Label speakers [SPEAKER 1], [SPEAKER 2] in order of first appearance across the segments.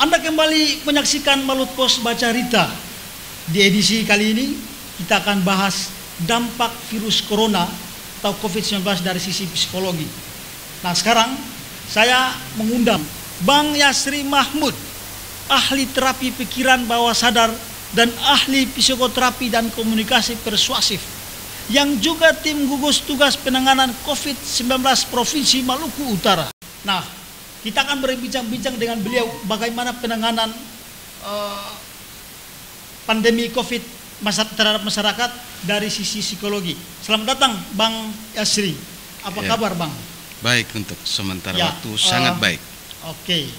[SPEAKER 1] Anda kembali menyaksikan Malut Pos Baca Rita. Di edisi kali ini kita akan bahas dampak virus corona atau COVID-19 dari sisi psikologi. Nah, sekarang saya mengundang Bang Yasri Mahmud, ahli terapi pikiran bawah sadar dan ahli psikoterapi dan komunikasi persuasif, yang juga tim gugus tugas penanganan COVID-19 Provinsi Maluku Utara. Nah, kita akan berbincang-bincang dengan beliau bagaimana penanganan pandemi COVID terhadap masyarakat dari sisi psikologi. Selamat datang Bang Yasri. Apa kabar Bang?
[SPEAKER 2] Baik, untuk sementara waktu sangat baik.
[SPEAKER 1] Oke.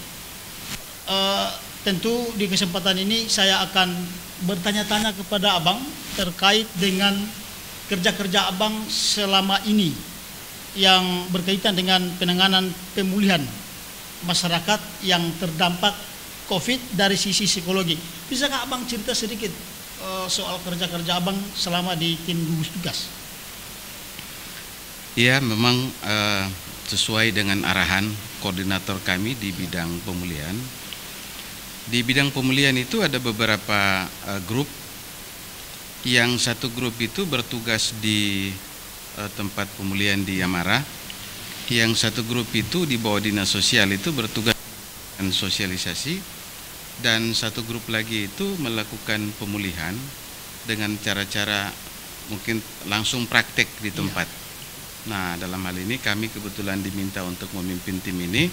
[SPEAKER 1] Tentu di kesempatan ini saya akan bertanya-tanya kepada Abang terkait dengan kerja-kerja Abang selama ini yang berkaitan dengan penanganan pemulihan masyarakat yang terdampak COVID dari sisi psikologi. Bisakah Abang cerita sedikit soal kerja-kerja Abang selama di tim gugus tugas?
[SPEAKER 2] Ya, memang sesuai dengan arahan koordinator kami di bidang pemulihan. Di bidang pemulihan itu ada beberapa grup. Yang satu grup itu bertugas di tempat pemulihan di Amara. Yang satu grup itu di bawah dinas sosial itu bertugas dengan sosialisasi, dan satu grup lagi itu melakukan pemulihan dengan cara-cara mungkin langsung praktek di tempat. Nah, dalam hal ini kami kebetulan diminta untuk memimpin tim ini,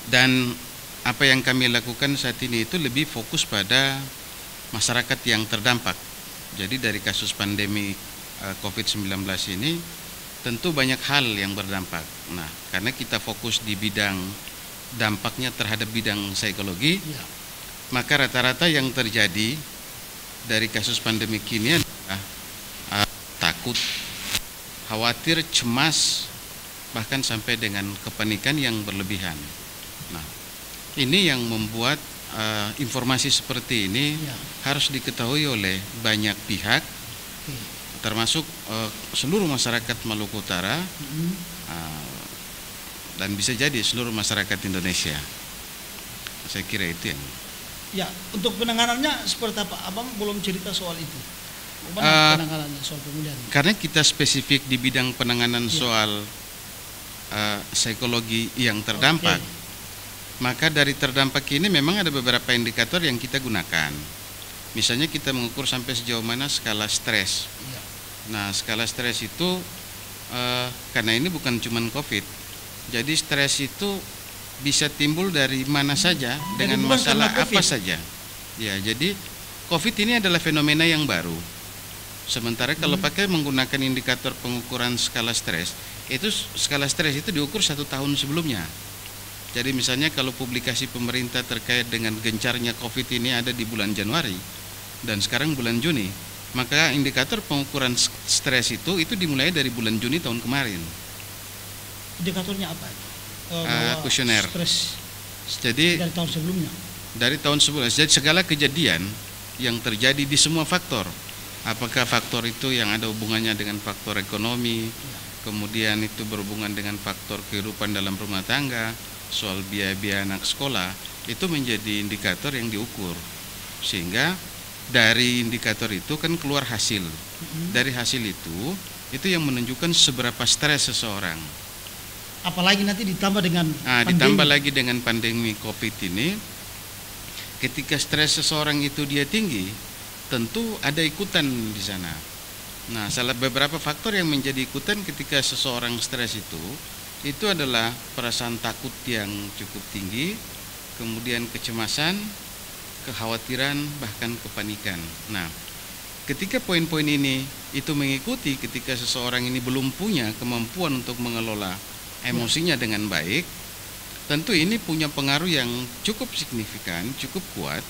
[SPEAKER 2] dan apa yang kami lakukan saat ini itu lebih fokus pada masyarakat yang terdampak. Jadi dari kasus pandemi COVID-19 ini tentu banyak hal yang berdampak. Nah, karena kita fokus di bidang dampaknya terhadap bidang psikologi, maka rata-rata yang terjadi dari kasus pandemi ini adalah takut, khawatir, cemas, bahkan sampai dengan kepanikan yang berlebihan. Nah, ini yang membuat informasi seperti ini harus diketahui oleh banyak pihak, termasuk seluruh masyarakat Maluku Utara, dan bisa jadi seluruh masyarakat Indonesia. Saya kira itu yang.
[SPEAKER 1] Ya, untuk penanganannya seperti apa? Abang belum cerita soal itu. Penanganannya soal pemulihan.
[SPEAKER 2] Karena kita spesifik di bidang penanganan soal psikologi yang terdampak, maka dari terdampak ini memang ada beberapa indikator yang kita gunakan. Misalnya kita mengukur sampai sejauh mana skala stres. Nah, skala stres itu karena ini bukan cuma COVID, jadi stres itu bisa timbul dari mana saja, dengan masalah apa saja. Ya, jadi COVID ini adalah fenomena yang baru. Sementara kalau pakai menggunakan indikator pengukuran skala stres, itu skala stres itu diukur 1 tahun sebelumnya. Jadi misalnya kalau publikasi pemerintah terkait dengan gencarnya COVID ini ada di bulan Januari dan sekarang bulan Juni, maka indikator pengukuran stres itu dimulai dari bulan Juni tahun kemarin.
[SPEAKER 1] Indikatornya apa?
[SPEAKER 2] Kuesioner.
[SPEAKER 1] Stres.
[SPEAKER 2] Jadi
[SPEAKER 1] dari tahun sebelumnya.
[SPEAKER 2] Dari tahun sebelumnya. Jadi segala kejadian yang terjadi di semua faktor, apakah faktor itu yang ada hubungannya dengan faktor ekonomi, kemudian itu berhubungan dengan faktor kehidupan dalam rumah tangga, soal biaya-biaya anak sekolah, itu menjadi indikator yang diukur. Sehingga dari indikator itu kan keluar hasil. Dari hasil itu yang menunjukkan seberapa stres seseorang.
[SPEAKER 1] Apalagi nanti ditambah dengan pandemi.
[SPEAKER 2] Ditambah lagi dengan pandemi COVID ini, ketika stres seseorang itu dia tinggi, tentu ada ikutan di sana. Nah, beberapa faktor yang menjadi ikutan ketika seseorang stres itu adalah perasaan takut yang cukup tinggi, kemudian kecemasan, kekhawatiran, bahkan kepanikan. Nah, ketika poin-poin ini itu mengikuti ketika seseorang ini belum punya kemampuan untuk mengelola emosinya dengan baik, tentu ini punya pengaruh yang cukup signifikan, cukup kuat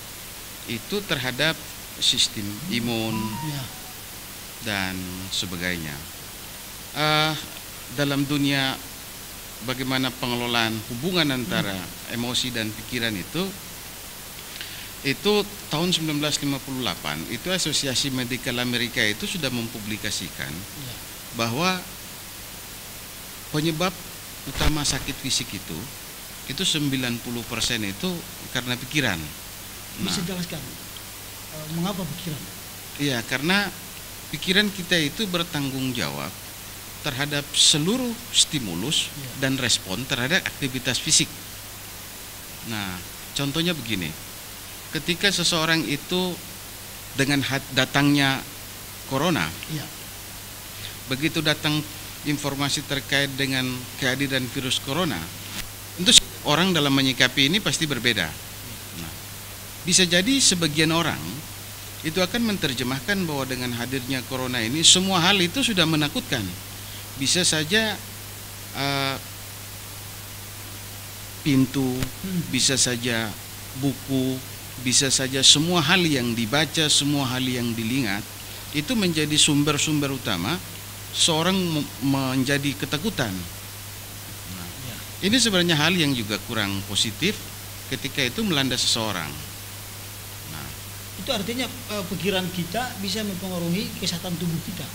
[SPEAKER 2] itu terhadap sistem imun dan sebagainya. Dalam dunia bagaimana pengelolaan hubungan antara emosi dan pikiran itu tahun 1958 itu Asosiasi Medikal Amerika itu sudah mempublikasikan bahwa penyebab utama sakit fisik itu itu 90% itu karena pikiran.
[SPEAKER 1] Bisa jelaskan mengapa pikiran?
[SPEAKER 2] Iya, karena pikiran kita itu bertanggung jawab terhadap seluruh stimulus dan respon terhadap aktivitas fisik. Nah, contohnya begini, ketika seseorang itu dengan datangnya corona, begitu datang informasi terkait dengan kehadiran virus corona, tentu orang dalam menyikapi ini pasti berbeda. Nah, bisa jadi sebagian orang itu akan menerjemahkan bahwa dengan hadirnya corona ini semua hal itu sudah menakutkan. Bisa saja pintu, bisa saja buku, bisa saja semua hal yang dibaca, semua hal yang dilihat itu menjadi sumber-sumber utama seorang menjadi ketakutan. Nah, ini sebenarnya hal yang juga kurang positif ketika itu melanda seseorang. Nah,
[SPEAKER 1] itu artinya pikiran kita bisa mempengaruhi kesehatan tubuh kita.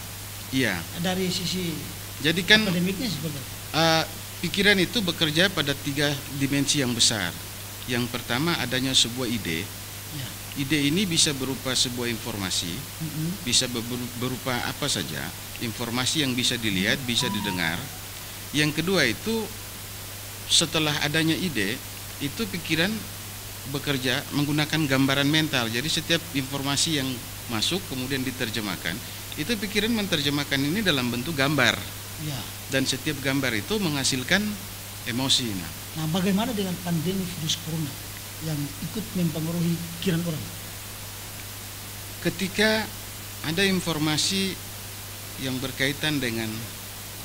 [SPEAKER 2] Iya.
[SPEAKER 1] Dari sisi
[SPEAKER 2] jadi kan
[SPEAKER 1] akademiknya seperti
[SPEAKER 2] pikiran itu bekerja pada 3 dimensi yang besar. Yang pertama adanya sebuah ide. Ide ini bisa berupa sebuah informasi, bisa berupa apa saja, informasi yang bisa dilihat, bisa didengar. Yang kedua itu setelah adanya ide, itu pikiran bekerja menggunakan gambaran mental. Jadi setiap informasi yang masuk kemudian diterjemahkan, itu pikiran menerjemahkan ini dalam bentuk gambar. Dan setiap gambar itu menghasilkan emosi.
[SPEAKER 1] Nah, bagaimana dengan pandemi virus corona yang ikut mempengaruhi pikiran orang?
[SPEAKER 2] Ketika ada informasi yang berkaitan dengan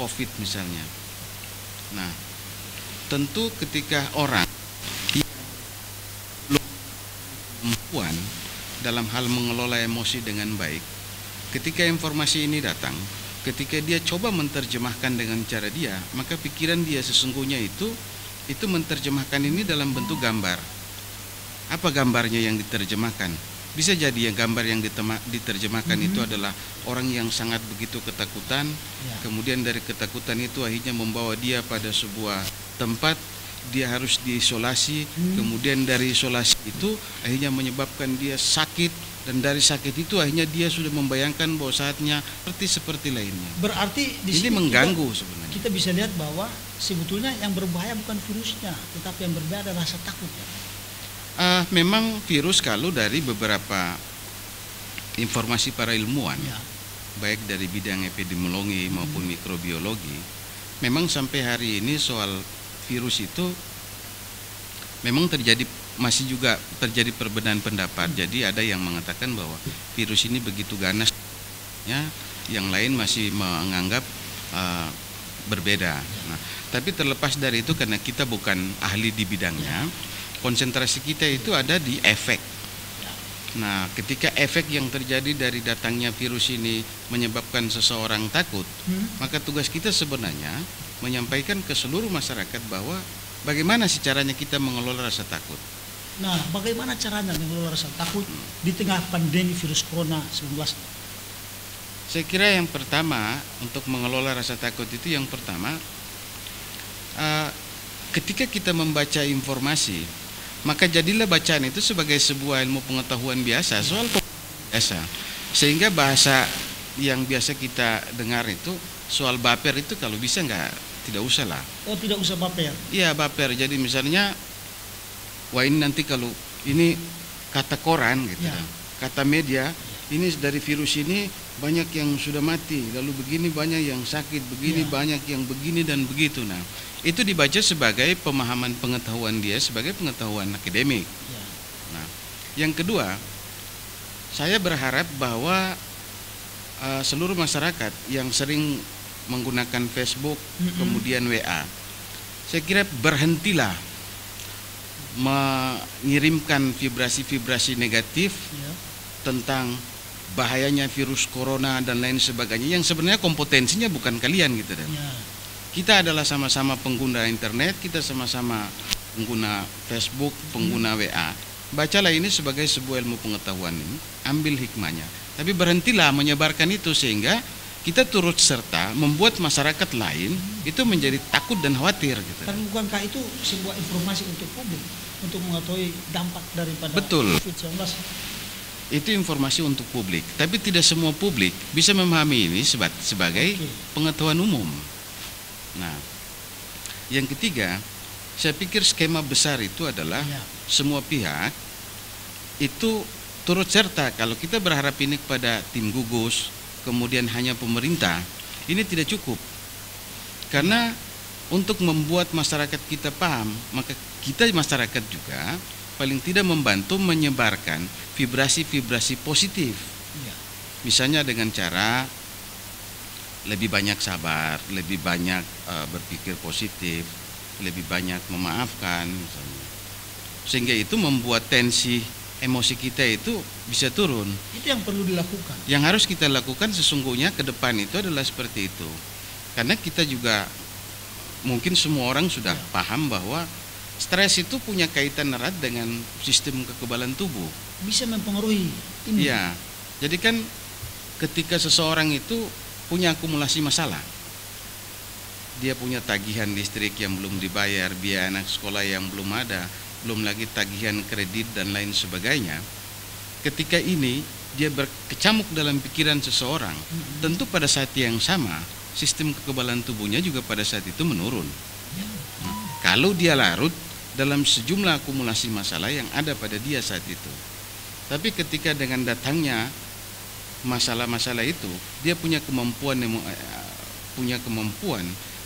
[SPEAKER 2] COVID misalnya, nah tentu ketika orang belum kemampuan dalam hal mengelola emosi dengan baik, ketika informasi ini datang, ketika dia coba menerjemahkan dengan cara dia, maka pikiran dia sesungguhnya itu menerjemahkan ini dalam bentuk gambar. Apa gambarnya yang diterjemahkan? Bisa jadi yang gambar yang diterjemahkan itu adalah orang yang sangat begitu ketakutan, kemudian dari ketakutan itu akhirnya membawa dia pada sebuah tempat, dia harus diisolasi, kemudian dari isolasi itu akhirnya menyebabkan dia sakit, dan dari sakit itu akhirnya dia sudah membayangkan bahwa saatnya seperti lainnya.
[SPEAKER 1] Berarti di
[SPEAKER 2] ini
[SPEAKER 1] sini
[SPEAKER 2] mengganggu sebenarnya.
[SPEAKER 1] Kita bisa lihat bahwa sebetulnya yang berbahaya bukan virusnya, tetapi yang berbahaya adalah rasa takut.
[SPEAKER 2] Memang virus kalau dari beberapa informasi para ilmuwan, baik dari bidang epidemiologi maupun mikrobiologi, memang sampai hari ini soal virus itu memang masih juga terjadi perbedaan pendapat. Jadi ada yang mengatakan bahwa virus ini begitu ganas, yang lain masih menganggap berbeda. Nah, tapi terlepas dari itu, karena kita bukan ahli di bidangnya, konsentrasi kita itu ada di efek. Nah, ketika efek yang terjadi dari datangnya virus ini menyebabkan seseorang takut, maka tugas kita sebenarnya menyampaikan ke seluruh masyarakat bahwa bagaimana sih caranya kita mengelola rasa takut.
[SPEAKER 1] Nah, bagaimana caranya mengelola rasa takut di tengah pandemi virus corona 19?
[SPEAKER 2] Saya kira yang pertama untuk mengelola rasa takut itu yang pertama, ketika kita membaca informasi, maka jadilah bacaan itu sebagai sebuah ilmu pengetahuan biasa, soal biasa. Sehingga bahasa yang biasa kita dengar itu soal baper itu kalau bisa tidak usah lah.
[SPEAKER 1] Oh, tidak usah baper.
[SPEAKER 2] Iya, baper. Jadi misalnya, wah ini nanti kalau ini kata koran gitu, kata media, ini dari virus ini banyak yang sudah mati, lalu begini banyak yang sakit, begini banyak yang begini dan begitu. Nah, itu dibaca sebagai pemahaman pengetahuan dia, sebagai pengetahuan akademik. Nah, yang kedua, saya berharap bahwa seluruh masyarakat yang sering menggunakan Facebook, kemudian WA, saya kira berhentilah mengirimkan vibrasi-vibrasi negatif tentang bahayanya virus corona dan lain sebagainya, yang sebenarnya kompetensinya bukan kalian gitu deh. Kita adalah sama-sama pengguna internet, kita sama-sama pengguna Facebook, pengguna WA. Bacalah ini sebagai sebuah ilmu pengetahuan ini, ambil hikmahnya. Tapi berhentilah menyebarkan itu sehingga kita turut serta membuat masyarakat lain itu menjadi takut dan khawatir gitu.
[SPEAKER 1] Tapi bukankah itu sebuah informasi untuk publik untuk mengetahui dampak daripada
[SPEAKER 2] Betul.
[SPEAKER 1] COVID-19?
[SPEAKER 2] Itu informasi untuk publik, tapi tidak semua publik bisa memahami ini sebagai pengetahuan umum. Nah, yang ketiga, saya pikir skema besar itu adalah semua pihak itu turut serta. Kalau kita berharap ini kepada tim gugus, kemudian hanya pemerintah, ini tidak cukup. Karena untuk membuat masyarakat kita paham, maka kita masyarakat juga paling tidak membantu menyebarkan vibrasi-vibrasi positif. Misalnya dengan cara lebih banyak sabar, lebih banyak berpikir positif, lebih banyak memaafkan misalnya. Sehingga itu membuat tensi emosi kita itu bisa turun.
[SPEAKER 1] Itu yang perlu dilakukan.
[SPEAKER 2] Yang harus kita lakukan sesungguhnya ke depan itu adalah seperti itu. Karena kita juga mungkin semua orang sudah paham bahwa stres itu punya kaitan erat dengan sistem kekebalan tubuh.
[SPEAKER 1] Bisa mempengaruhi ini.
[SPEAKER 2] Iya. Jadi kan ketika seseorang itu punya akumulasi masalah, dia punya tagihan listrik yang belum dibayar, biaya anak sekolah yang belum ada, belum lagi tagihan kredit dan lain sebagainya. Ketika ini dia berkecamuk dalam pikiran seseorang, tentu pada saat yang sama sistem kekebalan tubuhnya juga pada saat itu menurun. Kalau dia larut dalam sejumlah akumulasi masalah yang ada pada dia saat itu. Tapi ketika dengan datangnya masalah-masalah itu, dia punya kemampuan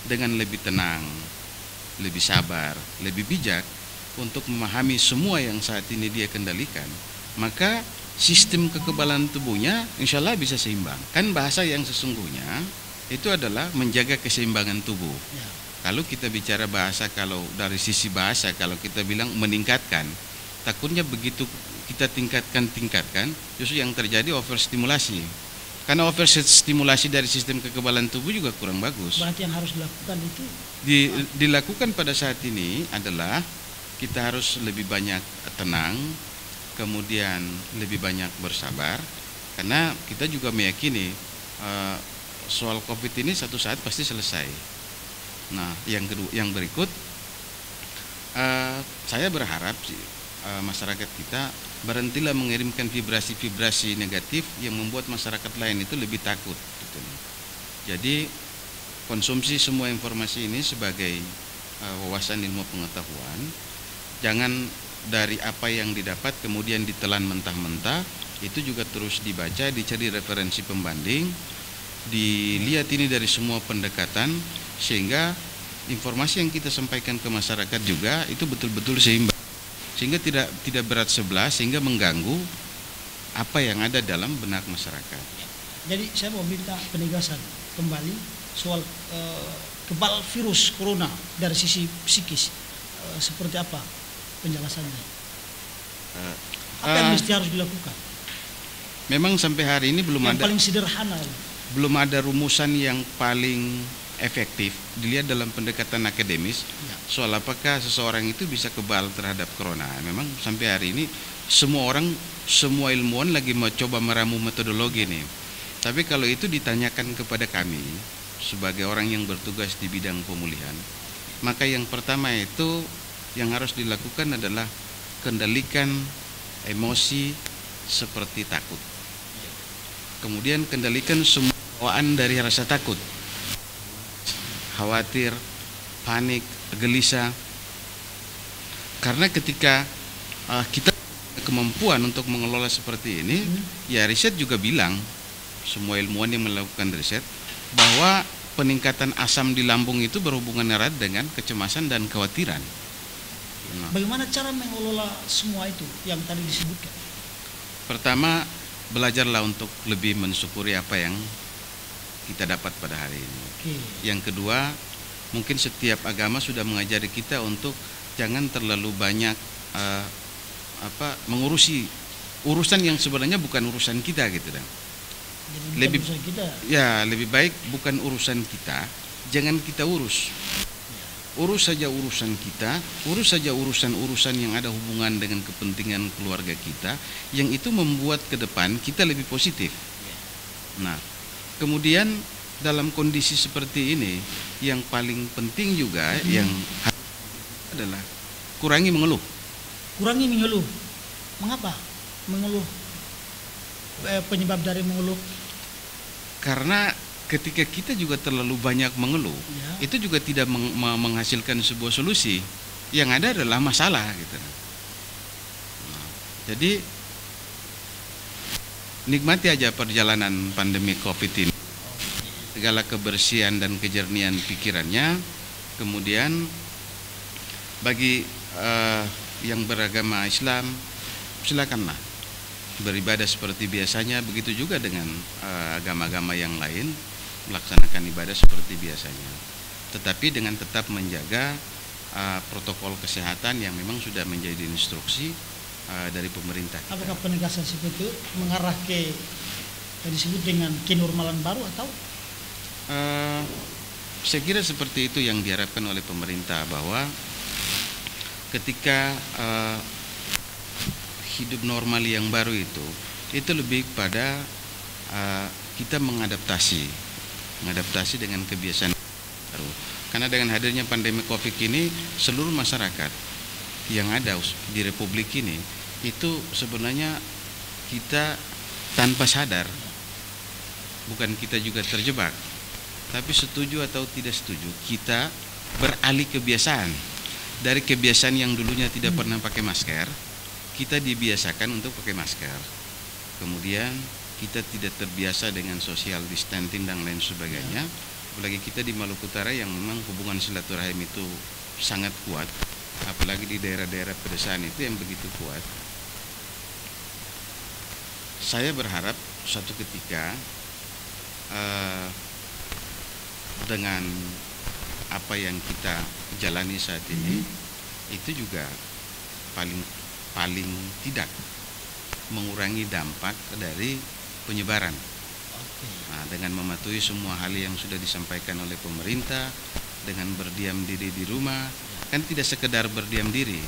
[SPEAKER 2] dengan lebih tenang, lebih sabar, lebih bijak untuk memahami semua yang saat ini dia kendalikan, maka sistem kekebalan tubuhnya insya Allah bisa seimbang. Kan bahasa yang sesungguhnya itu adalah menjaga keseimbangan tubuh. Kalau kita bicara bahasa, kalau dari sisi bahasa, kalau kita bilang meningkatkan, takutnya begitu kita tingkatkan, justru yang terjadi overstimulasi. Karena overstimulasi dari sistem kekebalan tubuh juga kurang bagus.
[SPEAKER 1] Berarti yang harus dilakukan itu
[SPEAKER 2] dilakukan pada saat ini adalah kita harus lebih banyak tenang, kemudian lebih banyak bersabar, karena kita juga meyakini soal COVID ini satu saat pasti selesai. Nah, yang berikut, saya berharap masyarakat kita berhentilah mengirimkan vibrasi-vibrasi negatif yang membuat masyarakat lain itu lebih takut. Gitu. Jadi konsumsi semua informasi ini sebagai wawasan ilmu pengetahuan. Jangan dari apa yang didapat kemudian ditelan mentah-mentah, itu juga terus dibaca, dicari referensi pembanding, dilihat ini dari semua pendekatan, sehingga informasi yang kita sampaikan ke masyarakat juga itu betul-betul seimbang, sehingga tidak berat sebelah, sehingga mengganggu apa yang ada dalam benak masyarakat.
[SPEAKER 1] Jadi saya mau minta penegasan kembali soal kebal virus corona dari sisi psikis, seperti apa penjelasannya? Apa yang mesti harus dilakukan?
[SPEAKER 2] Memang sampai hari ini belum
[SPEAKER 1] yang
[SPEAKER 2] ada
[SPEAKER 1] paling sederhana,
[SPEAKER 2] belum ada rumusan yang paling efektif dilihat dalam pendekatan akademis soal apakah seseorang itu bisa kebal terhadap corona. Memang sampai hari ini semua ilmuwan lagi mau coba meramu metodologi nih. Tapi kalau itu ditanyakan kepada kami sebagai orang yang bertugas di bidang pemulihan, maka yang pertama itu yang harus dilakukan adalah kendalikan emosi seperti takut. Kemudian kendalikan semua bawaan dari rasa takut, khawatir, panik, gelisah. Karena ketika kita kemampuan untuk mengelola seperti ini, ya riset juga bilang, semua ilmuwan yang melakukan riset, bahwa peningkatan asam di lambung itu berhubungan erat dengan kecemasan dan kekhawatiran.
[SPEAKER 1] Bagaimana cara mengelola semua itu yang tadi disebutkan?
[SPEAKER 2] Pertama, belajarlah untuk lebih mensyukuri apa yang kita dapat pada hari ini. Yang kedua, mungkin setiap agama sudah mengajari kita untuk jangan terlalu banyak mengurusi urusan yang sebenarnya bukan urusan kita gitu dan. Lebih baik bukan urusan kita, jangan kita urus. Urus saja urusan kita, urus saja urusan-urusan yang ada hubungan dengan kepentingan keluarga kita, yang itu membuat ke depan kita lebih positif. Nah, Kemudian dalam kondisi seperti ini, yang paling penting juga yang adalah kurangi mengeluh.
[SPEAKER 1] Kurangi mengeluh. Mengapa mengeluh? Penyebab dari mengeluh?
[SPEAKER 2] Karena ketika kita juga terlalu banyak mengeluh, itu juga tidak menghasilkan sebuah solusi. Yang ada adalah masalah gitu. Nah, jadi nikmati aja perjalanan pandemi COVID ini, segala kebersihan dan kejernihan pikirannya. Kemudian bagi yang beragama Islam, silakanlah beribadah seperti biasanya. Begitu juga dengan agama-agama yang lain, melaksanakan ibadah seperti biasanya, tetapi dengan tetap menjaga protokol kesehatan yang memang sudah menjadi instruksi dari pemerintah.
[SPEAKER 1] Apakah penegasan seperti itu mengarah ke yang disebut dengan kenormalan baru atau?
[SPEAKER 2] Saya kira seperti itu yang diharapkan oleh pemerintah, bahwa ketika hidup normal yang baru itu lebih pada kita mengadaptasi dengan kebiasaan baru. Karena dengan hadirnya pandemi COVID ini, seluruh masyarakat yang ada di Republik ini itu sebenarnya kita tanpa sadar, bukan kita juga terjebak, tapi setuju atau tidak setuju, kita beralih kebiasaan. Dari kebiasaan yang dulunya tidak pernah pakai masker, kita dibiasakan untuk pakai masker. Kemudian kita tidak terbiasa dengan social distancing dan lain sebagainya. Apalagi kita di Maluku Utara yang memang hubungan silaturahim itu sangat kuat, apalagi di daerah-daerah pedesaan itu yang begitu kuat. Saya berharap suatu ketika dengan apa yang kita jalani saat ini, itu juga paling tidak mengurangi dampak dari penyebaran. Nah, dengan mematuhi semua hal yang sudah disampaikan oleh pemerintah, dengan berdiam diri di rumah, kan tidak sekedar berdiam diri.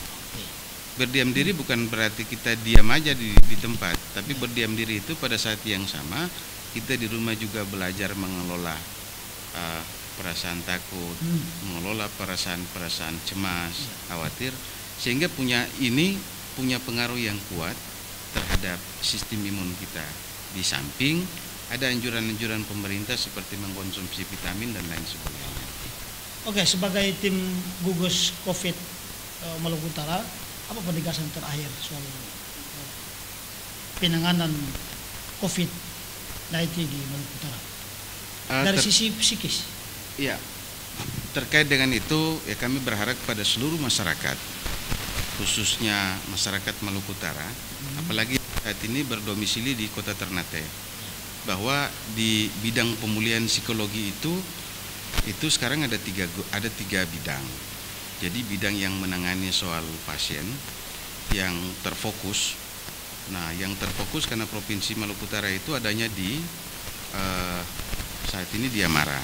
[SPEAKER 2] Berdiam diri bukan berarti kita diam aja di tempat, tapi berdiam diri itu pada saat yang sama kita di rumah juga belajar mengelola perasaan takut, mengelola perasaan cemas, khawatir, sehingga punya pengaruh yang kuat terhadap sistem imun kita. Di samping ada anjuran-anjuran pemerintah seperti mengkonsumsi vitamin dan lain sebagainya.
[SPEAKER 1] Oke, sebagai tim gugus COVID Maluku Utara, apa penegasan terakhir soal penanganan COVID-19 di Maluku Utara dari sisi psikis?
[SPEAKER 2] Ya, terkait dengan itu ya kami berharap pada seluruh masyarakat, khususnya masyarakat Maluku Utara, apalagi saat ini berdomisili di Kota Ternate, bahwa di bidang pemulihan psikologi itu sekarang ada tiga bidang. Jadi bidang yang menangani soal pasien yang terfokus. Nah, yang terfokus karena Provinsi Maluku Utara itu adanya di saat ini di Amara.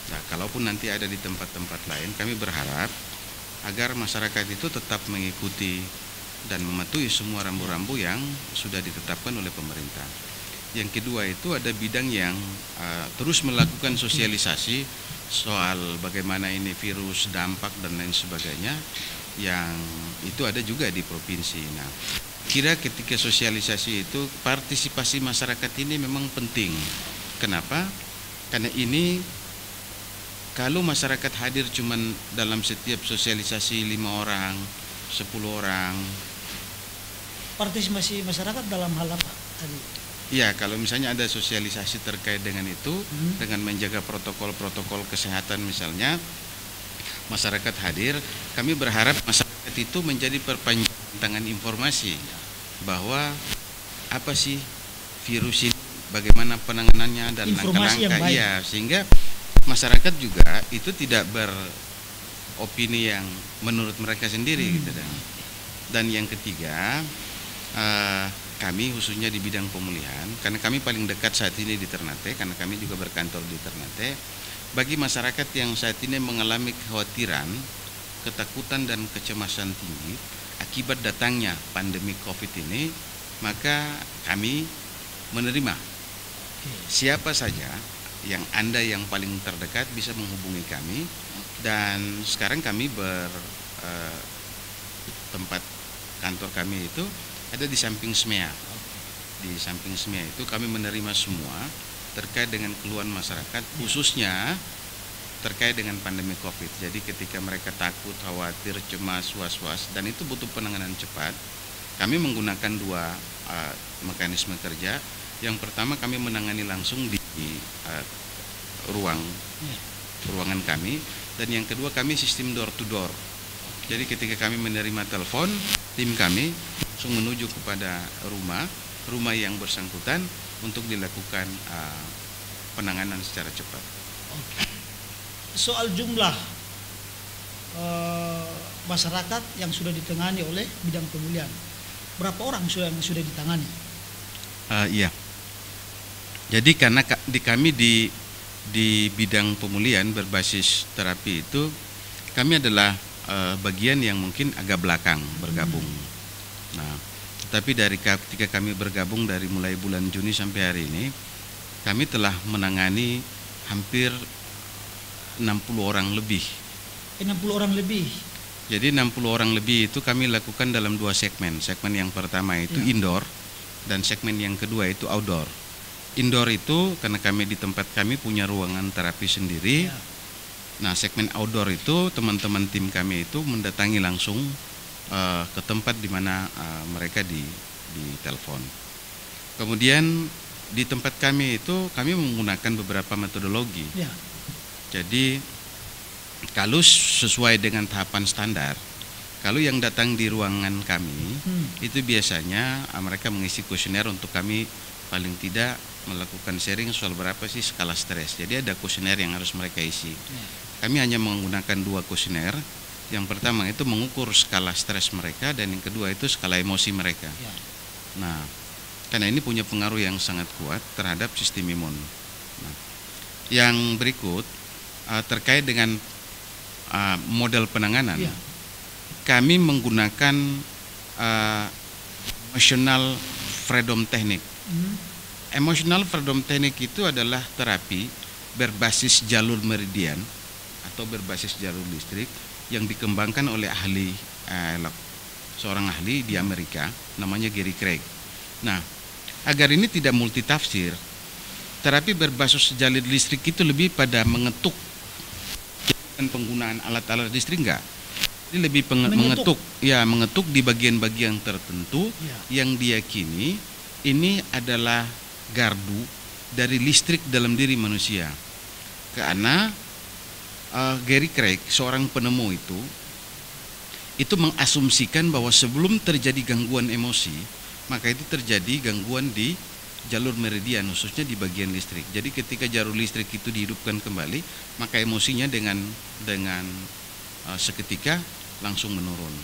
[SPEAKER 2] Nah, kalaupun nanti ada di tempat-tempat lain, kami berharap agar masyarakat itu tetap mengikuti dan mematuhi semua rambu-rambu yang sudah ditetapkan oleh pemerintah. Yang kedua itu ada bidang yang terus melakukan sosialisasi soal bagaimana ini virus, dampak dan lain sebagainya, yang itu ada juga di provinsi. Nah, kira ketika sosialisasi itu partisipasi masyarakat ini memang penting. Kenapa? Karena ini kalau masyarakat hadir cuman dalam setiap sosialisasi 5 orang, 10 orang.
[SPEAKER 1] Partisipasi masyarakat dalam hal apa tadi?
[SPEAKER 2] Ya, kalau misalnya ada sosialisasi terkait dengan itu, dengan menjaga protokol-protokol kesehatan misalnya, masyarakat hadir, kami berharap masyarakat itu menjadi perpanjangan informasi bahwa apa sih virus ini, bagaimana penanganannya dan langkah-langkah, ya, sehingga masyarakat juga itu tidak beropini yang menurut mereka sendiri gitu. Dan yang ketiga, kami khususnya di bidang pemulihan, karena kami paling dekat saat ini di Ternate, karena kami juga berkantor di Ternate, bagi masyarakat yang saat ini mengalami kekhawatiran, ketakutan dan kecemasan tinggi akibat datangnya pandemi COVID ini, maka kami menerima Siapa saja yang Anda yang paling terdekat bisa menghubungi kami, dan sekarang kami tempat kantor kami itu ada di samping SMEA. Di samping SMEA itu kami menerima semua terkait dengan keluhan masyarakat, khususnya terkait dengan pandemi COVID. Jadi ketika mereka takut, khawatir, cemas, was-was, dan itu butuh penanganan cepat, kami menggunakan dua mekanisme kerja. Yang pertama, kami menangani langsung di ruangan kami, dan yang kedua kami sistem door to door. Jadi ketika kami menerima telepon, tim kami langsung menuju kepada rumah yang bersangkutan untuk dilakukan penanganan secara cepat.
[SPEAKER 1] Soal jumlah masyarakat yang sudah ditangani oleh bidang pemulihan, berapa orang yang sudah ditangani?
[SPEAKER 2] Iya. Jadi karena kami di bidang pemulihan berbasis terapi itu, kami adalah bagian yang mungkin agak belakang bergabung. Nah, tapi ketika kami bergabung dari mulai bulan Juni sampai hari ini, kami telah menangani hampir 60 orang lebih.
[SPEAKER 1] 60 orang lebih.
[SPEAKER 2] Jadi 60 orang lebih itu kami lakukan dalam dua segmen. Segmen yang pertama itu indoor, dan segmen yang kedua itu outdoor. Indoor itu karena di tempat kami punya ruangan terapi sendiri. Nah, segmen outdoor itu teman-teman tim kami itu mendatangi langsung ke tempat di mana mereka di telepon. Kemudian di tempat kami itu kami menggunakan beberapa metodologi. Jadi kalau sesuai dengan tahapan standar, kalau yang datang di ruangan kami itu biasanya mereka mengisi kuesioner untuk kami paling tidak melakukan sharing soal berapa sih skala stres. Jadi ada kuesioner yang harus mereka isi. Kami hanya menggunakan dua kuesioner. Yang pertama itu mengukur skala stres mereka, dan yang kedua itu skala emosi mereka. Nah, karena ini punya pengaruh yang sangat kuat terhadap sistem imun. Nah, yang berikut terkait dengan model penanganan, kami menggunakan emotional freedom technique. Emotional freedom technique itu adalah terapi berbasis jalur meridian atau berbasis jalur listrik yang dikembangkan oleh seorang ahli di Amerika namanya Gary Craig. Nah, agar ini tidak multitafsir, terapi berbasis jalur listrik itu lebih pada mengetuk, dan penggunaan alat-alat listrik enggak. Ini lebih mengetuk di bagian-bagian tertentu yang diyakini ini adalah gardu dari listrik dalam diri manusia. Karena Gary Craig, seorang penemu itu mengasumsikan bahwa sebelum terjadi gangguan emosi, maka itu terjadi gangguan di jalur meridian, khususnya di bagian listrik. Jadi ketika jalur listrik itu dihidupkan kembali, maka emosinya dengan seketika langsung menurun.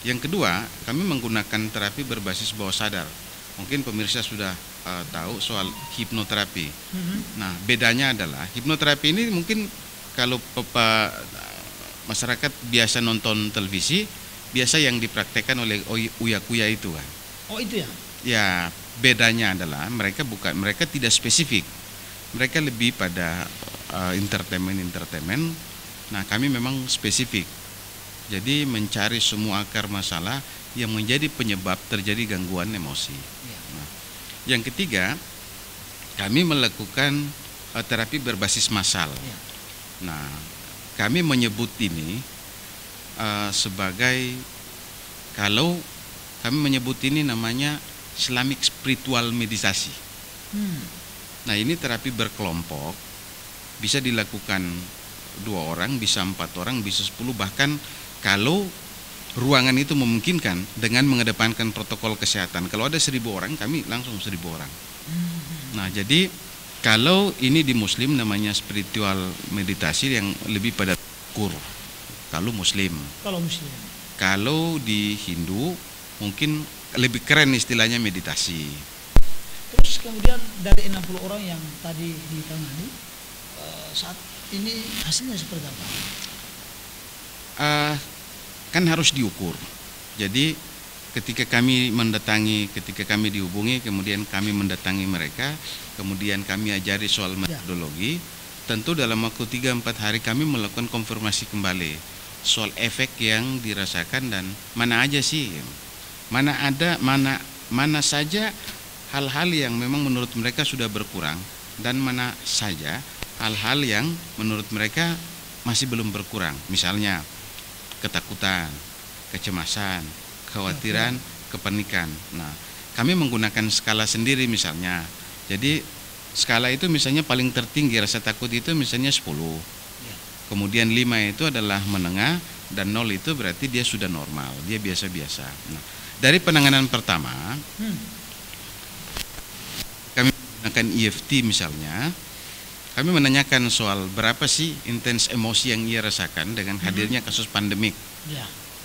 [SPEAKER 2] Yang kedua, kami menggunakan terapi berbasis bawah sadar. Mungkin pemirsa sudah tahu soal hipnoterapi. Nah, bedanya adalah hipnoterapi ini mungkin kalau masyarakat biasa nonton televisi, biasa yang dipraktekkan oleh uya-kuya itu kan.
[SPEAKER 1] Oh, itu ya?
[SPEAKER 2] Ya, bedanya adalah mereka tidak spesifik. Mereka lebih pada entertainment. Nah, kami memang spesifik. Jadi mencari semua akar masalah yang menjadi penyebab terjadi gangguan emosi. Nah, yang ketiga, kami melakukan terapi berbasis massal. Nah, kami menyebut ini sebagai, kalau kami menyebut ini namanya Islamic spiritual meditasi. Nah, ini terapi berkelompok, bisa dilakukan 2 orang, bisa 4 orang, bisa 10, bahkan kalau ruangan itu memungkinkan dengan mengedepankan protokol kesehatan. Kalau ada 1.000 orang, kami langsung 1.000 orang. Nah, jadi kalau ini di Muslim namanya spiritual meditasi yang lebih pada kur. Kalau Muslim. Kalau di Hindu mungkin lebih keren istilahnya meditasi.
[SPEAKER 1] Terus kemudian dari 60 orang yang tadi ditangani, saat ini hasilnya seperti apa?
[SPEAKER 2] Kan harus diukur. Jadi ketika kami dihubungi, kemudian kami mendatangi mereka, kemudian kami ajari soal metodologi, tentu dalam waktu 3-4 hari kami melakukan konfirmasi kembali soal efek yang dirasakan dan mana saja hal-hal yang memang menurut mereka sudah berkurang dan mana saja hal-hal yang menurut mereka masih belum berkurang. Misalnya ketakutan, kecemasan, kekhawatiran, kepanikan. Nah, kami menggunakan skala sendiri misalnya. Jadi skala itu misalnya paling tertinggi rasa takut itu misalnya 10. Kemudian 5 itu adalah menengah dan 0 itu berarti dia sudah normal, dia biasa-biasa. Nah, dari penanganan pertama kami menggunakan EFT misalnya. Kami menanyakan soal berapa sih intens emosi yang ia rasakan dengan hadirnya kasus pandemik.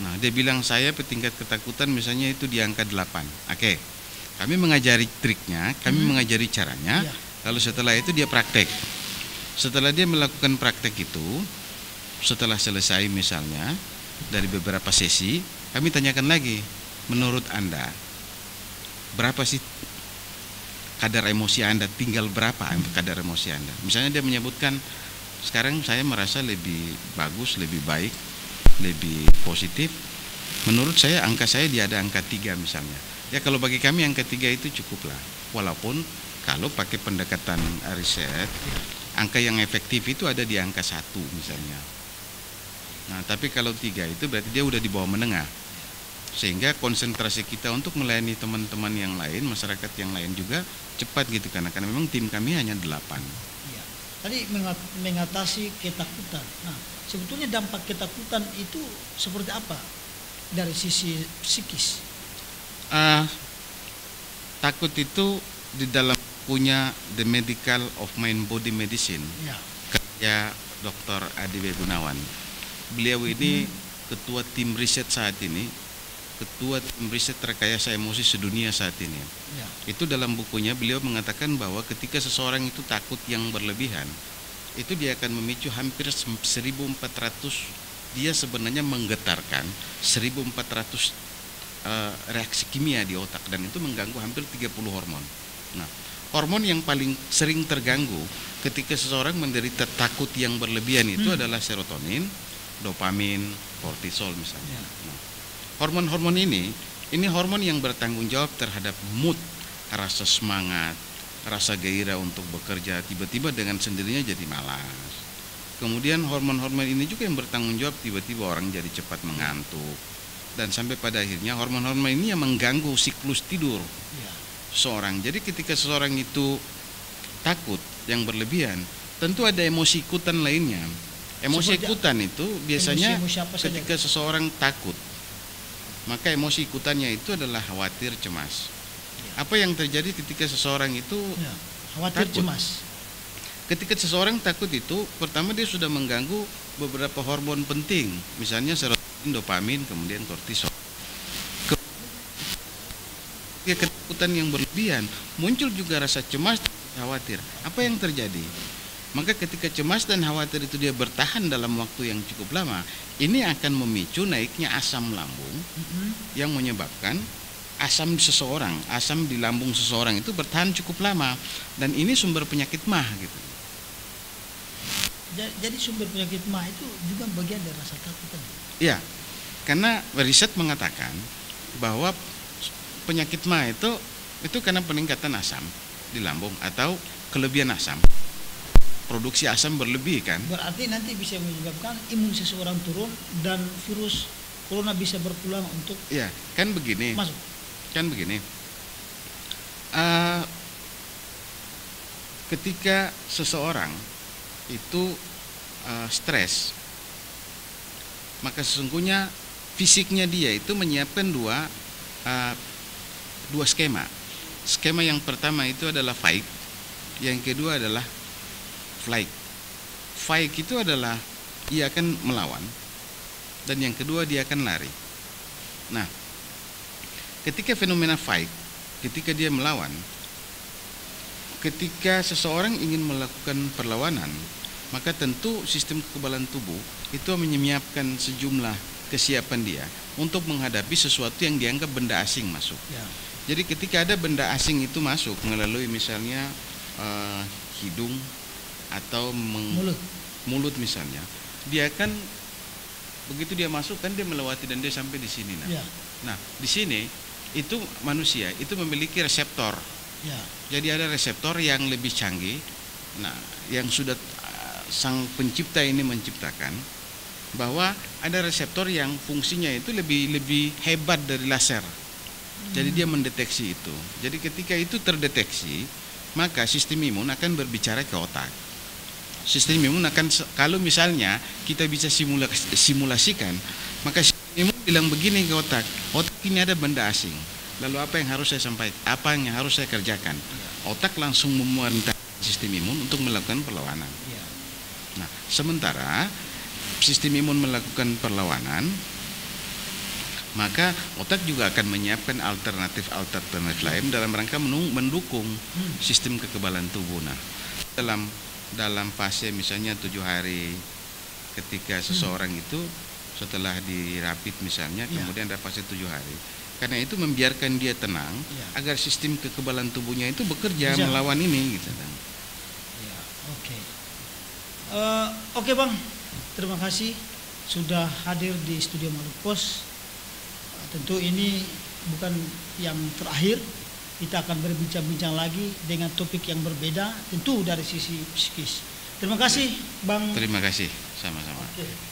[SPEAKER 2] Nah, dia bilang saya tingkat ketakutan misalnya itu di angka 8. Oke. Kami mengajari triknya, kami mengajari caranya. Lalu setelah itu dia praktek. Setelah dia melakukan praktek itu, setelah selesai misalnya dari beberapa sesi, kami tanyakan lagi, menurut Anda berapa sih kadar emosi Anda, tinggal berapa kadar emosi Anda? Misalnya dia menyebutkan, sekarang saya merasa lebih bagus, lebih baik, lebih positif. Menurut saya angka saya dia ada angka 3 misalnya. Ya kalau bagi kami angka 3 itu cukuplah. Walaupun kalau pakai pendekatan riset, angka yang efektif itu ada di angka 1 misalnya. Nah tapi kalau 3 itu berarti dia udah di bawah menengah. Sehingga konsentrasi kita untuk melayani teman-teman yang lain, masyarakat yang lain juga cepat gitu karena memang tim kami hanya 8.
[SPEAKER 1] Ya. Tadi mengatasi ketakutan. Nah, sebetulnya dampak ketakutan itu seperti apa dari sisi psikis?
[SPEAKER 2] Takut itu di dalam punya The Medical of Mind Body Medicine, karya Dr. Adi W. Gunawan. Beliau ini ketua tim riset saat ini, ketua tim riset rekayasa emosi sedunia saat ini. Itu dalam bukunya beliau mengatakan bahwa ketika seseorang itu takut yang berlebihan, itu dia akan memicu hampir 1.400, dia sebenarnya menggetarkan 1.400 reaksi kimia di otak, dan itu mengganggu hampir 30 hormon. Nah, hormon yang paling sering terganggu ketika seseorang menderita takut yang berlebihan itu adalah serotonin, dopamin, kortisol misalnya. Nah, hormon-hormon ini hormon yang bertanggung jawab terhadap mood, rasa semangat, rasa gairah untuk bekerja, tiba-tiba dengan sendirinya jadi malas. Kemudian hormon-hormon ini juga yang bertanggung jawab tiba-tiba orang jadi cepat mengantuk. Dan sampai pada akhirnya hormon-hormon ini yang mengganggu siklus tidur seseorang. Jadi ketika seseorang itu takut yang berlebihan, tentu ada emosi ikutan lainnya. Emosi ikutan itu biasanya ketika seseorang takut, maka emosi ikutannya itu adalah khawatir, cemas. Apa yang terjadi ketika seseorang itu
[SPEAKER 1] khawatir,
[SPEAKER 2] takut?
[SPEAKER 1] cemas?
[SPEAKER 2] Ketika seseorang takut itu, pertama dia sudah mengganggu beberapa hormon penting, misalnya serotonin, dopamin, kemudian kortisol. Ketakutan yang berlebihan, muncul juga rasa cemas, khawatir. Apa yang terjadi? Maka ketika cemas dan khawatir itu dia bertahan dalam waktu yang cukup lama, ini akan memicu naiknya asam lambung yang menyebabkan asam di lambung seseorang itu bertahan cukup lama, dan ini sumber penyakit MAH gitu.
[SPEAKER 1] Jadi sumber penyakit MAH itu juga bagian dari rasa takut tadi.
[SPEAKER 2] Iya, karena riset mengatakan bahwa penyakit MAH itu karena peningkatan asam di lambung atau kelebihan asam. Produksi asam berlebih kan.
[SPEAKER 1] Berarti nanti bisa menyebabkan imun seseorang turun dan virus corona bisa berpulang untuk
[SPEAKER 2] kan begini.
[SPEAKER 1] Masuk.
[SPEAKER 2] Kan begini. Ketika seseorang itu stres, maka sesungguhnya fisiknya dia itu menyiapkan dua skema. Skema yang pertama itu adalah fight, yang kedua adalah flight. Fight itu adalah ia akan melawan, dan yang kedua dia akan lari. Nah, ketika fenomena fight, ketika dia melawan, ketika seseorang ingin melakukan perlawanan, maka tentu sistem kekebalan tubuh itu menyiapkan sejumlah kesiapan dia untuk menghadapi sesuatu yang dianggap benda asing masuk.
[SPEAKER 1] Ya.
[SPEAKER 2] Jadi ketika ada benda asing itu masuk melalui misalnya hidung atau mulut misalnya, dia kan begitu dia masuk kan dia melewati dan dia sampai di sini.
[SPEAKER 1] Ya.
[SPEAKER 2] Nah di sini itu manusia itu memiliki reseptor.
[SPEAKER 1] Ya.
[SPEAKER 2] Jadi ada reseptor yang lebih canggih. Nah, yang sudah sang pencipta ini menciptakan bahwa ada reseptor yang fungsinya itu lebih hebat dari laser. Jadi dia mendeteksi itu. Jadi ketika itu terdeteksi, maka sistem imun akan berbicara ke otak. Sistem imun akan, kalau misalnya kita bisa simulasikan, maka sistem imun bilang begini ke otak, otak ini ada benda asing. Lalu apa yang harus saya sampaikan? Apa yang harus saya kerjakan? Otak langsung memerintahkan sistem imun untuk melakukan perlawanan. Nah, sementara sistem imun melakukan perlawanan, maka otak juga akan menyiapkan alternatif lain dalam rangka mendukung sistem kekebalan tubuh. Nah, dalam fase misalnya 7 hari ketika seseorang itu setelah dirapit misalnya, kemudian ada fase 7 hari. Karena itu membiarkan dia tenang agar sistem kekebalan tubuhnya itu bekerja melawan ini gitu.
[SPEAKER 1] Ya, oke. Oke Bang, terima kasih sudah hadir di studio Maluku Post. Tentu ini bukan yang terakhir, kita akan berbincang-bincang lagi dengan topik yang berbeda, tentu dari sisi psikis. Terima kasih Bang.
[SPEAKER 2] Terima kasih, sama-sama.
[SPEAKER 1] Oke.